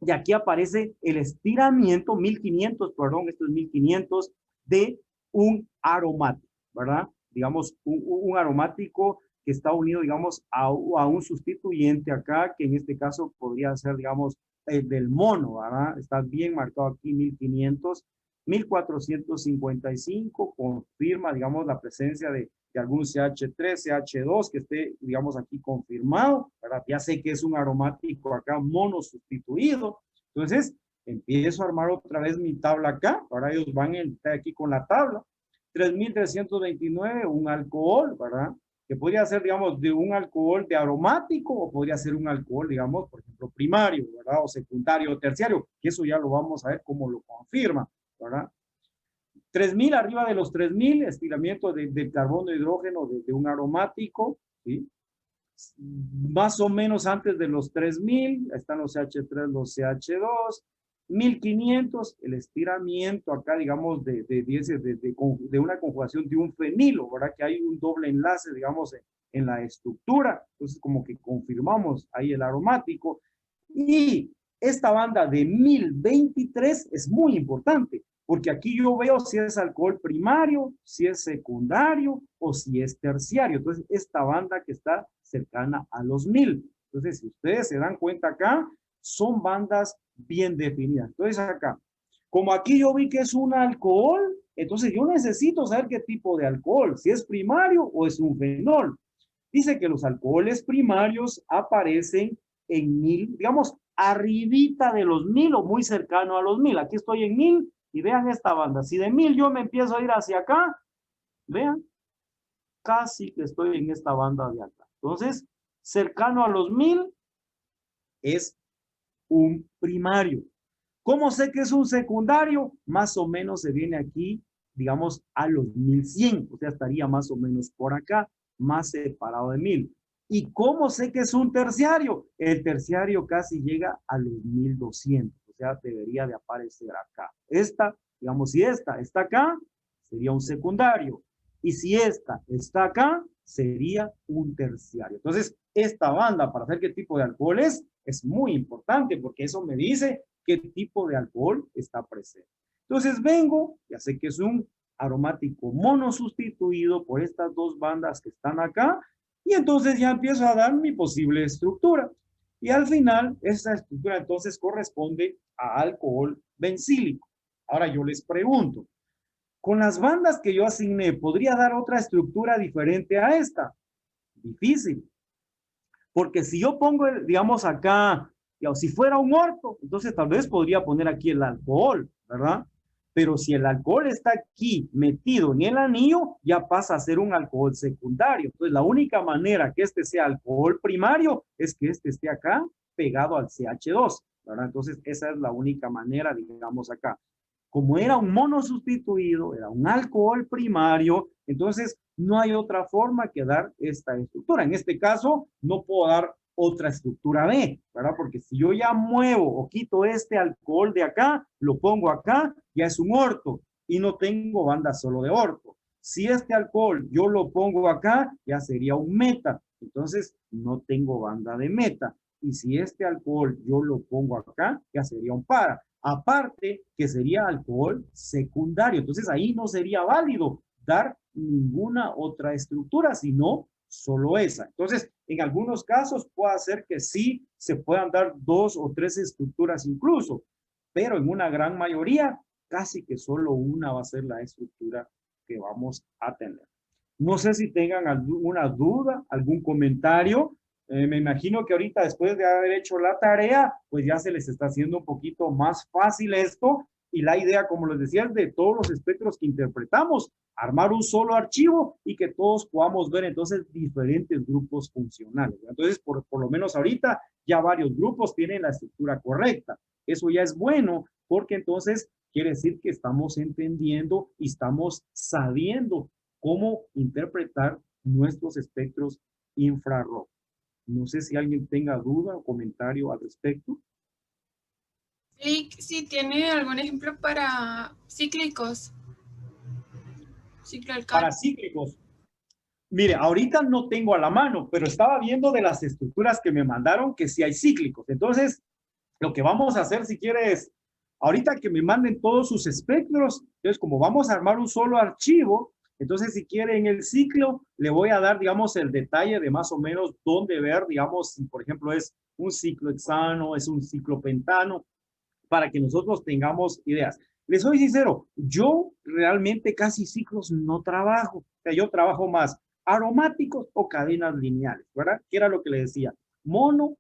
A: y aquí aparece el estiramiento, 1500, perdón, esto es 1500, de un aromático, ¿verdad? Digamos, un aromático que está unido, digamos, a un sustituyente acá, que en este caso podría ser, digamos, el del mono, ¿verdad? Está bien marcado aquí 1500. 1455 confirma, digamos, la presencia de algún CH3, CH2 que esté, digamos, aquí confirmado, ¿verdad? Ya sé que es un aromático acá mono sustituido. Entonces, empiezo a armar otra vez mi tabla acá. Ahora ellos van a estar aquí con la tabla. 3329, un alcohol, ¿verdad? Que podría ser, digamos, de un alcohol de aromático o podría ser un alcohol, digamos, por ejemplo, primario, ¿verdad? O secundario o terciario, que eso ya lo vamos a ver cómo lo confirma, ¿verdad? 3000, arriba de los 3000, estiramiento del carbono hidrógeno de un aromático, ¿sí? Más o menos antes de los 3000, están los CH3, los CH2, 1500, el estiramiento acá, digamos, de una conjugación de un fenilo, ¿verdad? Que hay un doble enlace, digamos, en la estructura, entonces como que confirmamos ahí el aromático. Y esta banda de 1023 es muy importante, porque aquí yo veo si es alcohol primario, si es secundario o si es terciario. Entonces, esta banda que está cercana a los 1000. Entonces, si ustedes se dan cuenta acá, son bandas bien definidas. Entonces, acá, como aquí yo vi que es un alcohol, entonces yo necesito saber qué tipo de alcohol, si es primario o es un fenol. Dice que los alcoholes primarios aparecen en 1000, digamos, arribita de los 1000 o muy cercano a los 1000. Aquí estoy en 1000 y vean esta banda. Si de 1000 yo me empiezo a ir hacia acá, vean, casi que estoy en esta banda de acá. Entonces, cercano a los 1000 es un primario. ¿Cómo sé que es un secundario? Más o menos se viene aquí, digamos, a los 1100, o sea, estaría más o menos por acá, más separado de 1000. ¿Y cómo sé que es un terciario? El terciario casi llega a los 1200, o sea, debería de aparecer acá. Esta, digamos, si esta está acá, sería un secundario. Y si esta está acá, sería un terciario. Entonces, esta banda, para saber qué tipo de alcohol es muy importante porque eso me dice qué tipo de alcohol está presente. Entonces vengo, ya sé que es un aromático monosustituido por estas dos bandas que están acá, y entonces ya empiezo a dar mi posible estructura. Y al final, esa estructura entonces corresponde a alcohol bencílico. Ahora yo les pregunto, con las bandas que yo asigné, ¿podría dar otra estructura diferente a esta? Difícil. Porque si yo pongo, digamos, acá, digamos, si fuera un orto, entonces tal vez podría poner aquí el alcohol, ¿verdad? Pero si el alcohol está aquí metido en el anillo, ya pasa a ser un alcohol secundario. Entonces, la única manera que este sea alcohol primario es que este esté acá pegado al CH2, ¿verdad? Entonces, esa es la única manera, digamos, acá. Como era un monosustituido, era un alcohol primario, entonces no hay otra forma que dar esta estructura. En este caso, no puedo dar otra estructura B, ¿verdad? Porque si yo ya muevo o quito este alcohol de acá, lo pongo acá, ya es un orto y no tengo banda solo de orto. Si este alcohol yo lo pongo acá, ya sería un meta, entonces no tengo banda de meta. Y si este alcohol yo lo pongo acá, ya sería un para. Aparte que sería alcohol secundario. Entonces ahí no sería válido dar ninguna otra estructura, sino solo esa. Entonces, en algunos casos puede ser que sí se puedan dar 2 o 3 estructuras incluso, pero en una gran mayoría, casi que solo una va a ser la estructura que vamos a tener. No sé si tengan alguna duda, algún comentario. Me imagino que ahorita después de haber hecho la tarea, pues ya se les está haciendo un poquito más fácil esto. Y la idea, como les decía, es de todos los espectros que interpretamos, armar un solo archivo y que todos podamos ver entonces diferentes grupos funcionales. Entonces, por lo menos ahorita ya varios grupos tienen la estructura correcta. Eso ya es bueno porque entonces quiere decir que estamos entendiendo y estamos sabiendo cómo interpretar nuestros espectros infrarrojos. No sé si alguien tenga duda o comentario al respecto.
C: Sí, sí, ¿tiene algún ejemplo para cíclicos? Ciclo alcalino.
A: Para cíclicos. Mire, ahorita no tengo a la mano, pero estaba viendo de las estructuras que me mandaron que sí hay cíclicos. Entonces, lo que vamos a hacer si quieres, ahorita que me manden todos sus espectros, entonces como vamos a armar un solo archivo, entonces si quiere en el ciclo, le voy a dar, digamos, el detalle de más o menos dónde ver, digamos, si por ejemplo es un ciclo hexano, es un ciclo pentano, para que nosotros tengamos ideas. Les soy sincero, yo realmente casi ciclos no trabajo, o sea, yo trabajo más aromáticos o cadenas lineales, ¿verdad? Que era lo que le decía, mono,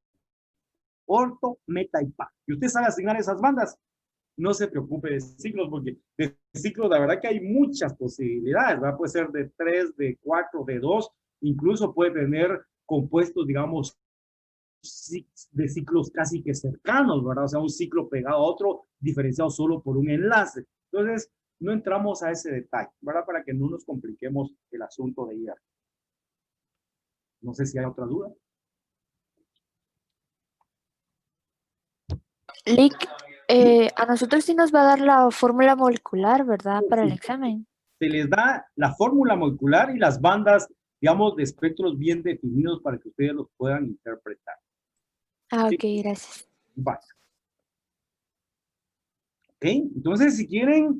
A: orto, meta y pa. Y usted sabe asignar esas bandas, no se preocupe de ciclos, porque de ciclos la verdad que hay muchas posibilidades, ¿verdad? Puede ser de 3, de 4, de 2, incluso puede tener compuestos, digamos, de ciclos casi que cercanos, ¿verdad? O sea, un ciclo pegado a otro, diferenciado solo por un enlace. Entonces, no entramos a ese detalle, ¿verdad? Para que no nos compliquemos el asunto de IR. No sé si hay otra duda.
D: Lick, a nosotros sí nos va a dar la fórmula molecular, ¿verdad? Para el examen.
A: Se les da la fórmula molecular y las bandas, digamos, de espectros bien definidos para que ustedes los puedan interpretar.
D: Ah,
A: ¿Sí?
D: ok, gracias.
A: Vale. Ok, entonces si quieren,